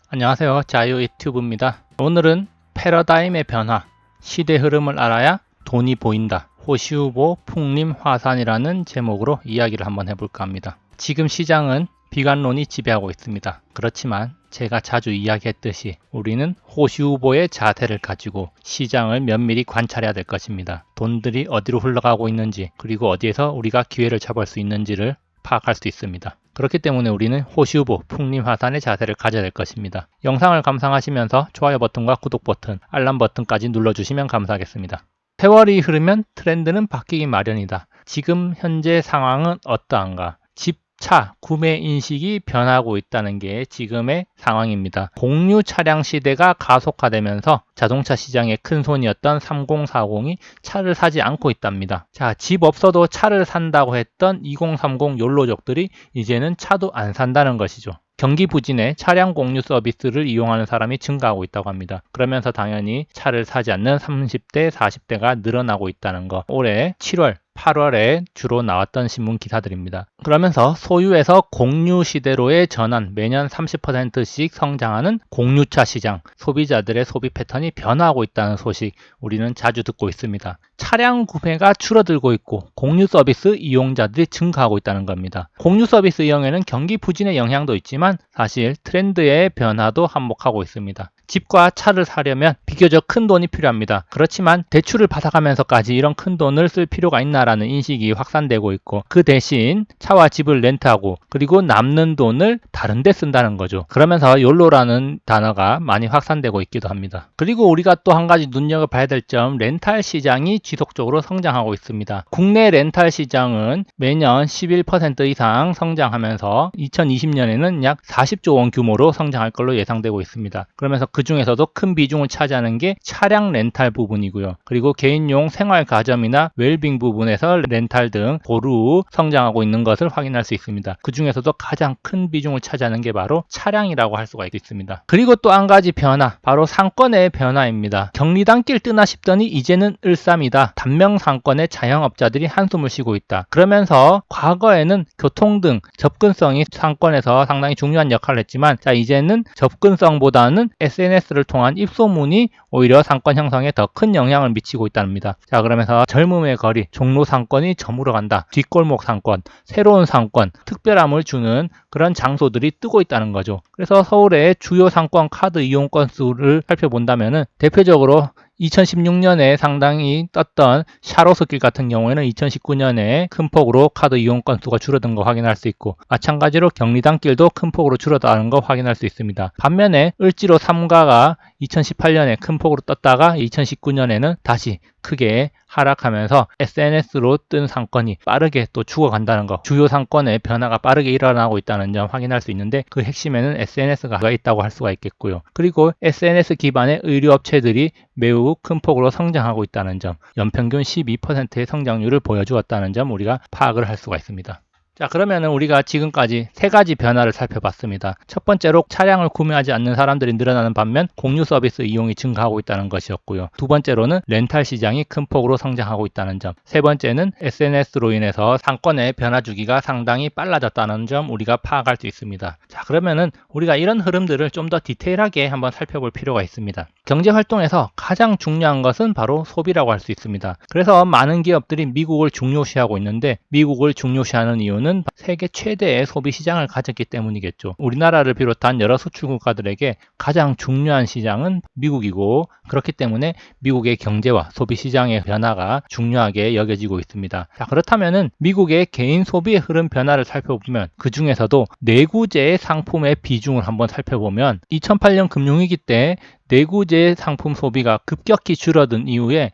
안녕하세요. 자유 유튜브입니다. 오늘은 패러다임의 변화, 시대 흐름을 알아야 돈이 보인다. 호시우보 풍림 화산이라는 제목으로 이야기를 한번 해볼까 합니다. 지금 시장은 비관론이 지배하고 있습니다. 그렇지만 제가 자주 이야기했듯이 우리는 호시우보의 자세를 가지고 시장을 면밀히 관찰해야 될 것입니다. 돈들이 어디로 흘러가고 있는지, 그리고 어디에서 우리가 기회를 잡을 수 있는지를 파악할 수 있습니다. 그렇기 때문에 우리는 호시우보 풍림화산의 자세를 가져야 될 것입니다. 영상을 감상하시면서 좋아요 버튼과 구독 버튼, 알람 버튼까지 눌러주시면 감사하겠습니다. 세월이 흐르면 트렌드는 바뀌기 마련이다. 지금 현재 상황은 어떠한가? 집, 차, 구매 인식이 변하고 있다는 게 지금의 상황입니다. 공유 차량 시대가 가속화되면서 자동차 시장의 큰손이었던 3040이 차를 사지 않고 있답니다. 자, 집 없어도 차를 산다고 했던 2030 욜로족들이 이제는 차도 안 산다는 것이죠. 경기 부진에 차량 공유 서비스를 이용하는 사람이 증가하고 있다고 합니다. 그러면서 당연히 차를 사지 않는 30대, 40대가 늘어나고 있다는 거. 올해 7월, 8월에 주로 나왔던 신문 기사들입니다. 그러면서 소유에서 공유 시대로의 전환, 매년 30%씩 성장하는 공유차 시장, 소비자들의 소비 패턴이 변화하고 있다는 소식 우리는 자주 듣고 있습니다. 차량 구매가 줄어들고 있고 공유 서비스 이용자들이 증가하고 있다는 겁니다. 공유 서비스 이용에는 경기 부진의 영향도 있지만 사실 트렌드의 변화도 한몫하고 있습니다. 집과 차를 사려면 비교적 큰 돈이 필요합니다. 그렇지만 대출을 받아가면서까지 이런 큰 돈을 쓸 필요가 있나라는 인식이 확산되고 있고, 그 대신 차와 집을 렌트하고 그리고 남는 돈을 다른 데 쓴다는 거죠. 그러면서 욜로라는 단어가 많이 확산되고 있기도 합니다. 그리고 우리가 또 한 가지 눈여겨봐야 될 점, 렌탈 시장이 지속적으로 성장하고 있습니다. 국내 렌탈 시장은 매년 11% 이상 성장하면서 2020년에는 약 40조 원 규모로 성장할 걸로 예상되고 있습니다. 그러면서 그 중에서도 큰 비중을 차지하는 게 차량 렌탈 부분이고요. 그리고 개인용 생활 가점이나 웰빙 부분에서 렌탈 등 고루 성장하고 있는 것을 확인할 수 있습니다. 그 중에서도 가장 큰 비중을 차지하는 게 바로 차량이라고 할 수가 있습니다. 그리고 또 한 가지 변화, 바로 상권의 변화입니다. 경리단길 뜨나 싶더니 이제는 을삼이다. 단명 상권의 자영업자들이 한숨을 쉬고 있다. 그러면서 과거에는 교통 등 접근성이 상권에서 상당히 중요한 역할을 했지만, 자, 이제는 접근성보다는 SNS를 통한 입소문이 오히려 상권 형성에 더 큰 영향을 미치고 있답니다. 자, 그러면서 젊음의 거리, 종로 상권이 저물어 간다. 뒷골목 상권, 새로운 상권, 특별함을 주는 그런 장소들이 뜨고 있다는 거죠. 그래서 서울의 주요 상권 카드 이용 건수를 살펴본다면은 대표적으로 2016년에 상당히 떴던 샤로스길 같은 경우에는 2019년에 큰 폭으로 카드 이용 건수가 줄어든 거 확인할 수 있고, 마찬가지로 경리단길도 큰 폭으로 줄어드는 거 확인할 수 있습니다. 반면에 을지로 3가가 2018년에 큰 폭으로 떴다가 2019년에는 다시 크게 하락하면서 SNS로 뜬 상권이 빠르게 또 죽어간다는 거, 주요 상권의 변화가 빠르게 일어나고 있다는 점 확인할 수 있는데, 그 핵심에는 SNS가 있다고 할 수가 있겠고요. 그리고 SNS 기반의 의류업체들이 매우 큰 폭으로 성장하고 있다는 점, 연평균 12%의 성장률을 보여주었다는 점 우리가 파악을 할 수가 있습니다. 자, 그러면은 우리가 지금까지 세 가지 변화를 살펴봤습니다. 첫 번째로 차량을 구매하지 않는 사람들이 늘어나는 반면 공유 서비스 이용이 증가하고 있다는 것이었고요. 두 번째로는 렌탈 시장이 큰 폭으로 성장하고 있다는 점. 세 번째는 SNS로 인해서 상권의 변화 주기가 상당히 빨라졌다는 점 우리가 파악할 수 있습니다. 자, 그러면은 우리가 이런 흐름들을 좀 더 디테일하게 한번 살펴볼 필요가 있습니다. 경제 활동에서 가장 중요한 것은 바로 소비라고 할 수 있습니다. 그래서 많은 기업들이 미국을 중요시하고 있는데, 미국을 중요시하는 이유는 세계 최대의 소비 시장을 가졌기 때문이겠죠. 우리나라를 비롯한 여러 수출 국가들에게 가장 중요한 시장은 미국이고, 그렇기 때문에 미국의 경제와 소비 시장의 변화가 중요하게 여겨지고 있습니다. 자, 그렇다면은 미국의 개인 소비의 흐름 변화를 살펴보면, 그 중에서도 내구재 상품의 비중을 한번 살펴보면 2008년 금융위기 때 내구재 상품 소비가 급격히 줄어든 이후에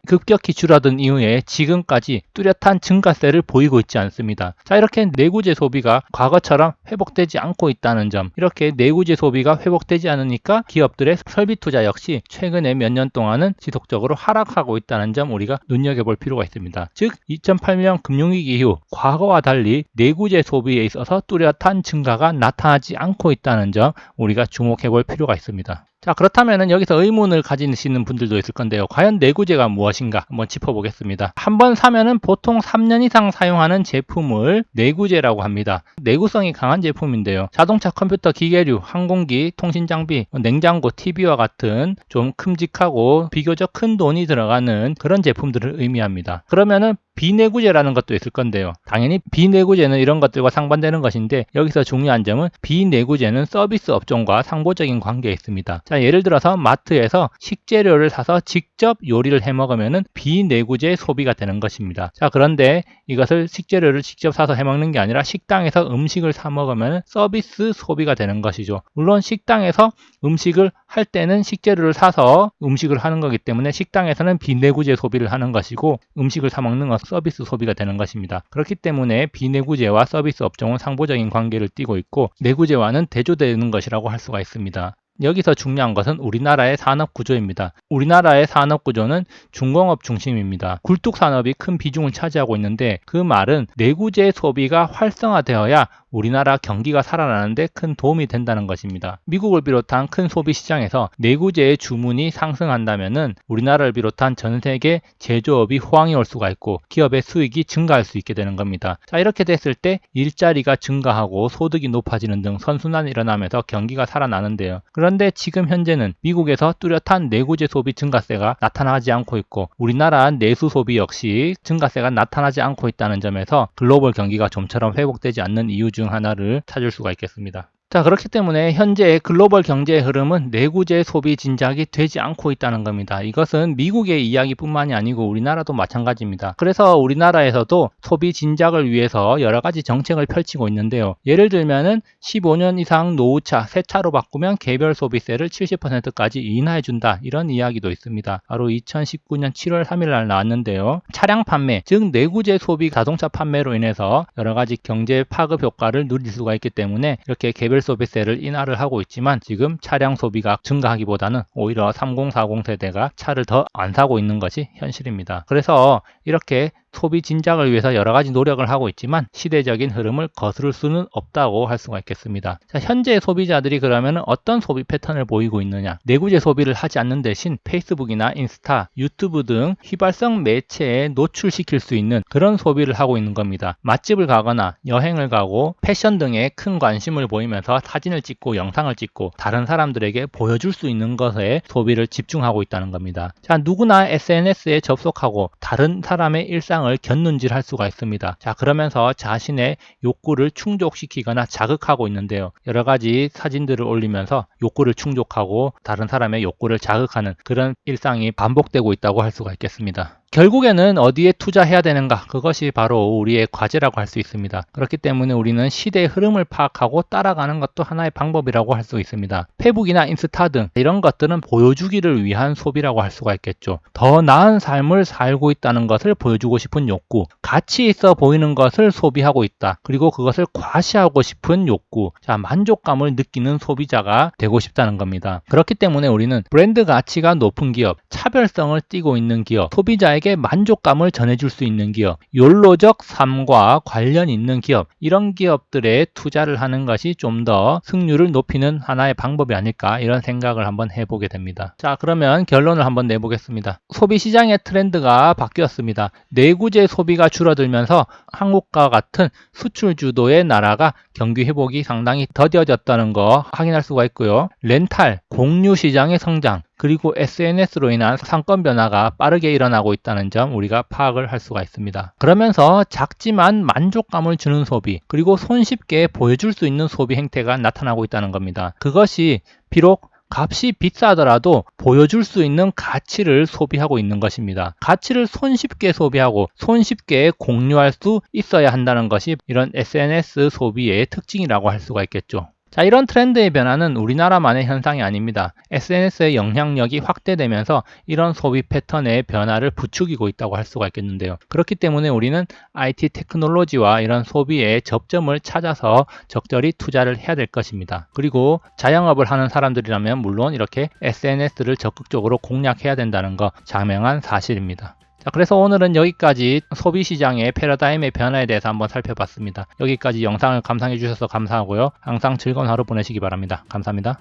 지금까지 뚜렷한 증가세를 보이고 있지 않습니다. 자, 이렇게 내구재 소비가 과거처럼 회복되지 않고 있다는 점, 이렇게 내구재 소비가 회복되지 않으니까 기업들의 설비 투자 역시 최근에 몇 년 동안은 지속적으로 하락하고 있다는 점 우리가 눈여겨볼 필요가 있습니다. 즉 2008년 금융위기 이후 과거와 달리 내구재 소비에 있어서 뚜렷한 증가가 나타나지 않고 있다는 점 우리가 주목해 볼 필요가 있습니다. 자, 그렇다면 여기서 의문을 가지시는 분들도 있을 건데요. 과연 내구재가 무엇인가 한번 짚어보겠습니다. 한번 사면은 보통 3년 이상 사용하는 제품을 내구재라고 합니다. 내구성이 강한 제품인데요. 자동차, 컴퓨터, 기계류, 항공기, 통신장비, 냉장고, TV와 같은 좀 큼직하고 비교적 큰 돈이 들어가는 그런 제품들을 의미합니다. 그러면은 비내구재라는 것도 있을 건데요. 당연히 비내구재는 이런 것들과 상반되는 것인데 여기서 중요한 점은 비내구재는 서비스 업종과 상보적인 관계에 있습니다. 자, 예를 들어서 마트에서 식재료를 사서 직접 요리를 해 먹으면 비내구재 소비가 되는 것입니다. 자, 그런데 이것을 식재료를 직접 사서 해 먹는 게 아니라 식당에서 음식을 사 먹으면 서비스 소비가 되는 것이죠. 물론 식당에서 음식을 할 때는 식재료를 사서 음식을 하는 거기 때문에 식당에서는 비내구재 소비를 하는 것이고 음식을 사 먹는 것은 서비스 소비가 되는 것입니다. 그렇기 때문에 비내구재와 서비스 업종은 상보적인 관계를 띠고 있고 내구재와는 대조되는 것이라고 할 수가 있습니다. 여기서 중요한 것은 우리나라의 산업 구조입니다. 우리나라의 산업 구조는 중공업 중심입니다. 굴뚝 산업이 큰 비중을 차지하고 있는데 그 말은 내구재 소비가 활성화되어야 우리나라 경기가 살아나는데 큰 도움이 된다는 것입니다. 미국을 비롯한 큰 소비 시장에서 내구재의 주문이 상승한다면 우리나라를 비롯한 전 세계 제조업이 호황이 올 수가 있고 기업의 수익이 증가할 수 있게 되는 겁니다. 자, 이렇게 됐을 때 일자리가 증가하고 소득이 높아지는 등 선순환이 일어나면서 경기가 살아나는데요. 그런데 지금 현재는 미국에서 뚜렷한 내구재 소비 증가세가 나타나지 않고 있고 우리나라 내수 소비 역시 증가세가 나타나지 않고 있다는 점에서 글로벌 경기가 좀처럼 회복되지 않는 이유 중 하나를 찾을 수가 있겠습니다. 자, 그렇기 때문에 현재 글로벌 경제의 흐름은 내구재 소비 진작이 되지 않고 있다는 겁니다. 이것은 미국의 이야기뿐만이 아니고 우리나라도 마찬가지입니다. 그래서 우리나라에서도 소비 진작을 위해서 여러 가지 정책을 펼치고 있는데요. 예를 들면은 15년 이상 노후차, 새 차로 바꾸면 개별 소비세를 70%까지 인하해준다. 이런 이야기도 있습니다. 바로 2019년 7월 3일 날 나왔는데요. 차량 판매, 즉 내구재 소비 자동차 판매로 인해서 여러 가지 경제 파급 효과를 누릴 수가 있기 때문에 이렇게 개별 소비세를 인하를 하고 있지만 지금 차량 소비가 증가하기보다는 오히려 3040 세대가 차를 더 안 사고 있는 것이 현실입니다. 그래서 이렇게 소비 진작을 위해서 여러 가지 노력을 하고 있지만 시대적인 흐름을 거스를 수는 없다고 할 수가 있겠습니다. 자, 현재 소비자들이 그러면 어떤 소비 패턴을 보이고 있느냐? 내구재 소비를 하지 않는 대신 페이스북이나 인스타, 유튜브 등 휘발성 매체에 노출시킬 수 있는 그런 소비를 하고 있는 겁니다. 맛집을 가거나 여행을 가고 패션 등에 큰 관심을 보이면서 사진을 찍고 영상을 찍고 다른 사람들에게 보여줄 수 있는 것에 소비를 집중하고 있다는 겁니다. 자, 누구나 SNS에 접속하고 다른 사람의 일상을 곁눈질할 수가 있습니다. 자, 그러면서 자신의 욕구를 충족시키거나 자극하고 있는데요. 여러 가지 사진들을 올리면서 욕구를 충족하고 다른 사람의 욕구를 자극하는 그런 일상이 반복되고 있다고 할 수가 있겠습니다. 결국에는 어디에 투자해야 되는가? 그것이 바로 우리의 과제라고 할 수 있습니다. 그렇기 때문에 우리는 시대의 흐름을 파악하고 따라가는 것도 하나의 방법이라고 할 수 있습니다. 페북이나 인스타 등 이런 것들은 보여주기를 위한 소비라고 할 수가 있겠죠. 더 나은 삶을 살고 있다는 것을 보여주고 싶은 욕구, 가치 있어 보이는 것을 소비하고 있다. 그리고 그것을 과시하고 싶은 욕구, 자, 만족감을 느끼는 소비자가 되고 싶다는 겁니다. 그렇기 때문에 우리는 브랜드 가치가 높은 기업, 차별성을 띠고 있는 기업, 소비자에게 만족감을 전해줄 수 있는 기업, 욜로적 삶과 관련 있는 기업, 이런 기업들에 투자를 하는 것이 좀 더 승률을 높이는 하나의 방법이 아닐까 이런 생각을 한번 해보게 됩니다. 자, 그러면 결론을 한번 내보겠습니다. 소비시장의 트렌드가 바뀌었습니다. 내구재 소비가 줄어들면서 한국과 같은 수출 주도의 나라가 경기 회복이 상당히 더뎌졌다는 거 확인할 수가 있고요. 렌탈, 공유 시장의 성장, 그리고 SNS로 인한 상권 변화가 빠르게 일어나고 있다는 점 우리가 파악을 할 수가 있습니다. 그러면서 작지만 만족감을 주는 소비, 그리고 손쉽게 보여줄 수 있는 소비 행태가 나타나고 있다는 겁니다. 그것이 비록 값이 비싸더라도 보여줄 수 있는 가치를 소비하고 있는 것입니다. 가치를 손쉽게 소비하고 손쉽게 공유할 수 있어야 한다는 것이 이런 SNS 소비의 특징이라고 할 수가 있겠죠. 자, 이런 트렌드의 변화는 우리나라만의 현상이 아닙니다. SNS의 영향력이 확대되면서 이런 소비 패턴의 변화를 부추기고 있다고 할 수가 있겠는데요. 그렇기 때문에 우리는 IT 테크놀로지와 이런 소비의 접점을 찾아서 적절히 투자를 해야 될 것입니다. 그리고 자영업을 하는 사람들이라면 물론 이렇게 SNS를 적극적으로 공략해야 된다는 거 자명한 사실입니다. 자, 그래서 오늘은 여기까지 소비시장의 패러다임의 변화에 대해서 한번 살펴봤습니다. 여기까지 영상을 감상해 주셔서 감사하고요. 항상 즐거운 하루 보내시기 바랍니다. 감사합니다.